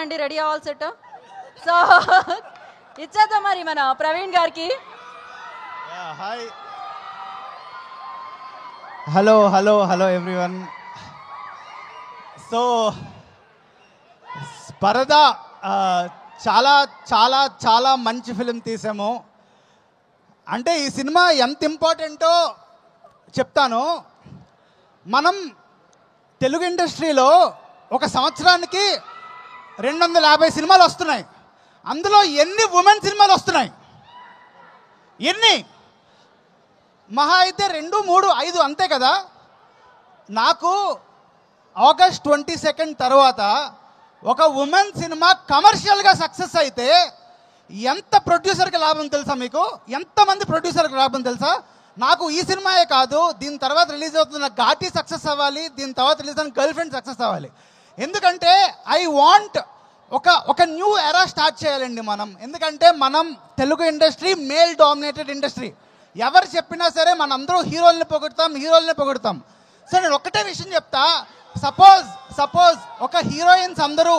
అండి ready all set. So ఇచ్చేద్దాం మరి మన ప్రవీణ్ గారికి. Hi, hello hello hello everyone. So పరదా చాలా చాలా చాలా మంచి ఫిలిం తీసాము. అంటే ఈ సినిమా ఎంత ఇంపార్టెంటో చెప్తాను. మనం తెలుగు ఇండస్ట్రీలో ఒక సంవత్సరానికి 250 సినిమాలు వస్తున్నాయి. అందులో ఎన్ని ఉమెన్ సినిమాలు వస్తున్నాయి? ఎన్ని? మహా అయితే 2, 3, 5 అంతే కదా. నాకు ఆగస్ట్ 22 తర్వాత ఒక ఉమెన్ సినిమా కమర్షియల్గా సక్సెస్ అయితే ఎంత ప్రొడ్యూసర్కి లాభం తెలుసా మీకు? ఎంతమంది ప్రొడ్యూసర్కి లాభం తెలుసా? నాకు ఈ సినిమాయే కాదు, దీని తర్వాత రిలీజ్ అవుతున్న ఘాటి సక్సెస్ అవ్వాలి, దీని తర్వాత రిలీజ్ అయిన గర్ల్ ఫ్రెండ్ సక్సెస్ అవ్వాలి. ఎందుకంటే ఐ వాంట్ ఒక న్యూ ఎరా స్టార్ట్ చేయాలండి మనం. ఎందుకంటే మనం Telugu industry male dominated industry. ఎవరు చెప్పినా సరే మనందరూ హీరోల్ని పొగుడతాం. సో నేను ఒక్కటే విషయం చెప్తా. సపోజ్ ఒక హీరోయిన్స్ అందరూ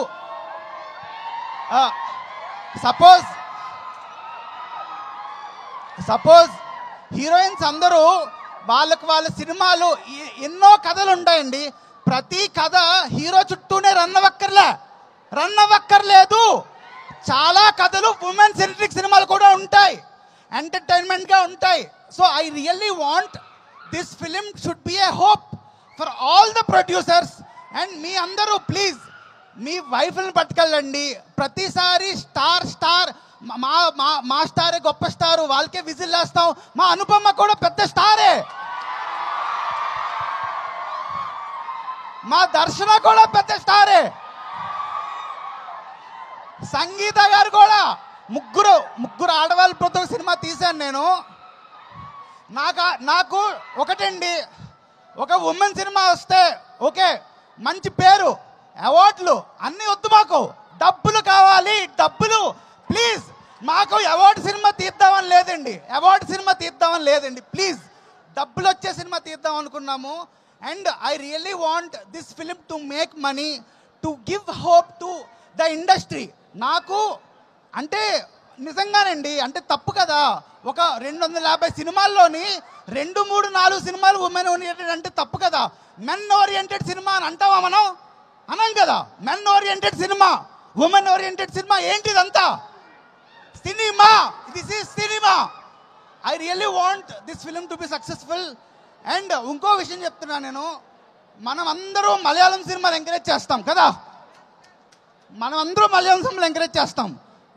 సపోజ్ హీరోయిన్స్ అందరూ వాళ్ళ సినిమాలు ఎన్నో కథలు ఉంటాయండి. ప్రతి కథ హీరో చుట్టూనే రన్ అవ్వక్కర్లేదు. చాలా కథలు ఉమెన్ సెంట్రిక్ సినిమాలు కూడా ఉంటాయి, ఎంటర్టైన్మెంట్గా ఉంటాయి. So I really want this film should be a hope for all the producers. And మీ అందరూ ప్లీజ్ మీ వైఫ్ని పట్టుకెళ్ళండి. ప్రతిసారి స్టార్ మా స్టారే గొప్ప స్టారు, వాళ్ళకే విజిల్ వేస్తాం. మా అనుపమ కూడా పెద్ద స్టారే, మా దర్శన కూడా పెద్ద స్టారే, సంగీత గారు కూడా. ముగ్గురు ఆడవాళ్ళతో సినిమా తీశాను నేను. నాకు ఒకటండి, ఒక ఉమెన్ సినిమా వస్తే ఓకే, మంచి పేరు, అవార్డులు అన్నీ వద్దు, మాకు డబ్బులు కావాలి. డబ్బులు ప్లీజ్. మాకు అవార్డు సినిమా తీద్దామని లేదండి. ప్లీజ్ డబ్బులు వచ్చే సినిమా తీద్దాం అనుకున్నాము. And I really want this film to make money, to give hope to the industry. నాకు అంటే నిజంగానండి, అంటే తప్పు కదా. ఒక 250 సినిమాల్లోని 2, 3, 4 సినిమాలు ఉమెన్ ఓరియంటెడ్ అంటే తప్పు కదా. మెన్ ఓరియంటెడ్ సినిమా అని అంటావా మనం? అనం కదా. Men oriented cinema, women oriented cinema ఏంటిదంతా? Cinema. This is cinema. I really want this film to be successful. And ఇంకో విషయం చెప్తున్నా నేను, మనం అందరూ మలయాళం సినిమాలు ఎంకరేజ్ చేస్తాం కదా.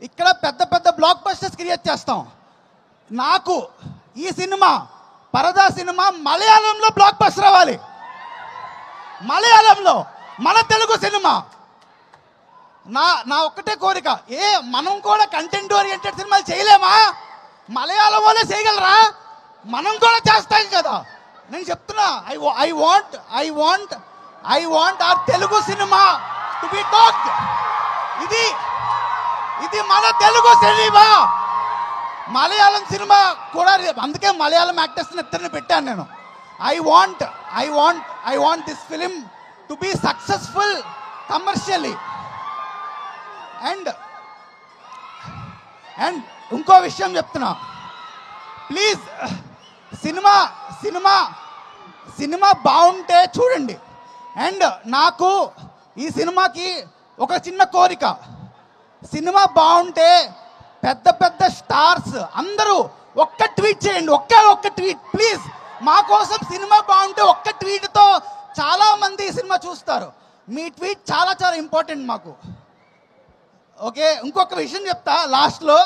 ఇక్కడ పెద్ద బ్లాక్ బస్టర్స్ క్రియేట్ చేస్తాం. నాకు ఈ సినిమా పరదా సినిమా మలయాళంలో బ్లాక్ బస్టర్ అవ్వాలి. మలయాళంలో మన తెలుగు సినిమా. నా ఒక్కటే కోరిక, మనం కూడా కంటెంట్ ఓరియంటెడ్ సినిమాలు చేయలేమా? మలయాళం వాళ్ళే చేయగలరా? మనం కూడా చేస్తాం కదా. నేను చెప్తున్నా, I want our Telugu cinema to be talked. ఇది మన తెలుగు సినిమా. మలయాళం సినిమా కూడా, అందుకే మలయాళం యాక్టర్స్ ఇద్దరిని పెట్టాను నేను. I want this film to be successful commercially. And ఇంకో విషయం చెప్తున్నా, ప్లీజ్ సినిమా బాగుంటే చూడండి. అండ్ నాకు ఈ సినిమాకి ఒక చిన్న కోరిక, సినిమా బాగుంటే పెద్ద స్టార్స్ అందరూ ఒక్క ట్వీట్ చేయండి, ఒక్క ట్వీట్ ప్లీజ్. మా కోసం సినిమా బాగుంటే ఒక్క ట్వీట్తో చాలా మంది ఈ సినిమా చూస్తారు. మీ ట్వీట్ చాలా చాలా ఇంపార్టెంట్ మాకు. ఓకే, ఇంకొక విషయం చెప్తా లాస్ట్లో.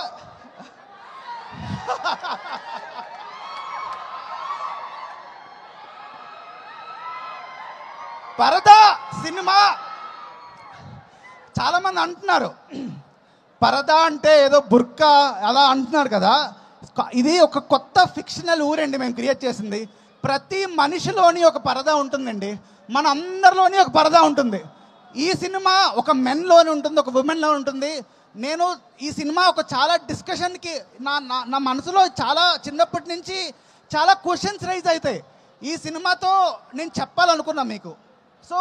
పరదా సినిమా చాలామంది అంటున్నారు, పరదా అంటే ఏదో బుర్కా అలా అంటున్నారు కదా. ఇది ఒక కొత్త ఫిక్షనల్ ఊరండి మేము క్రియేట్ చేసింది. ప్రతి మనిషిలోని ఒక పరదా ఉంటుందండి, మన అందరిలోని ఒక పరదా ఉంటుంది. ఈ సినిమా ఒక మెన్లోని ఉంటుంది, ఒక ఉమెన్లో ఉంటుంది. నేను ఈ సినిమా ఒక చాలా డిస్కషన్కి నా మనసులో చాలా చిన్నప్పటి నుంచి చాలా క్వశ్చన్స్ రైజ్ అవుతాయి. ఈ సినిమాతో నేను చెప్పాలనుకున్నా మీకు. సో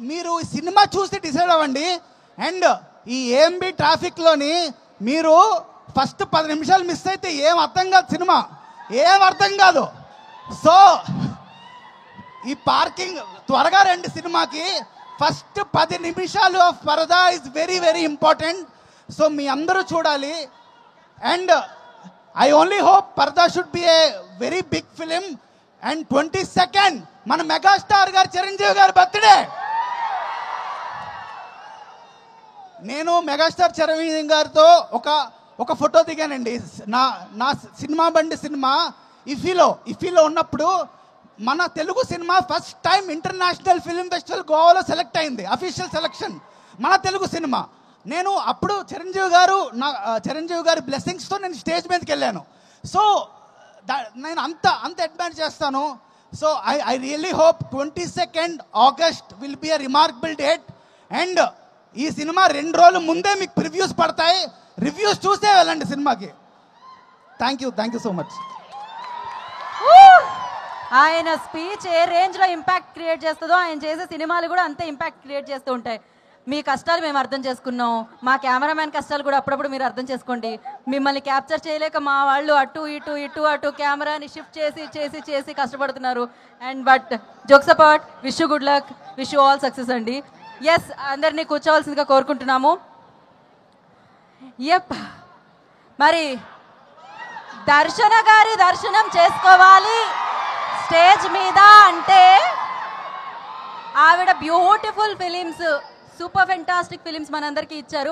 మీరు ఈ సినిమా చూసి డిసైడ్ అవ్వండి. అండ్ ఈ ఏఎంబి ట్రాఫిక్లోని మీరు ఫస్ట్ 10 నిమిషాలు మిస్ అయితే ఏం అర్థం కాదు, సినిమా ఏం అర్థం కాదు. సో ఈ పార్కింగ్ త్వరగా రండి సినిమాకి. ఫస్ట్ 10 నిమిషాలు of Paradha is very very important. So మీ అందరూ చూడాలి. And I only hope Paradha should be a very big film. And 22nd మన మెగాస్టార్ గారు చిరంజీవి గారి బర్త్డే. నేను మెగాస్టార్ చిరంజీవి గారితో ఒక ఫోటో దిగానండి. నా సినిమా బండి సినిమా ఇఫీలో ఉన్నప్పుడు మన Telugu cinema first time international film festival గోవాలో సెలెక్ట్ అయింది, అఫీషియల్ సెలక్షన్ మన తెలుగు సినిమా. నేను అప్పుడు చిరంజీవి గారి బ్లెస్సింగ్స్తో నేను స్టేజ్ మీదకి వెళ్ళాను. సో నేను అంత అడ్వాన్స్ చేస్తాను. So I really hope 22nd August will be a remarkable date. And ఈ సినిమా 2 రోజుల ముందే మీకు ప్రివ్యూస్ పడతాయి. రివ్యూస్ చూస్తే వెళ్ళండి సినిమాకి. Thank you so much. ఆయన స్పీచ్ ఏ రేంజ్లో ఇంపాక్ట్ క్రియేట్ చేస్తుందో ఆయన చేసే సినిమాలు కూడా అంతే ఇంపాక్ట్ క్రియేట్ చేస్తూ ఉంటాయి. మీ కష్టాలు మేము అర్థం చేసుకున్నాం, మా కెమెరామ్యాన్ కష్టాలు కూడా అప్పుడప్పుడు మీరు అర్థం చేసుకోండి. మిమ్మల్ని క్యాప్చర్ చేయలేక మా వాళ్ళు అటు ఇటు కెమెరాని షిఫ్ట్ చేసి కష్టపడుతున్నారు. And but jokes apart, wish you good luck, wish you all success అండి. ఎస్, అందరినీ కూర్చోవలసిందిగా కోరుకుంటున్నాము. ఎప్, మరి దర్శన గారి దర్శనం చేసుకోవాలి స్టేజ్ మీద అంటే ఆవిడ beautiful films, super fantastic films మనందరికీ ఇచ్చారు.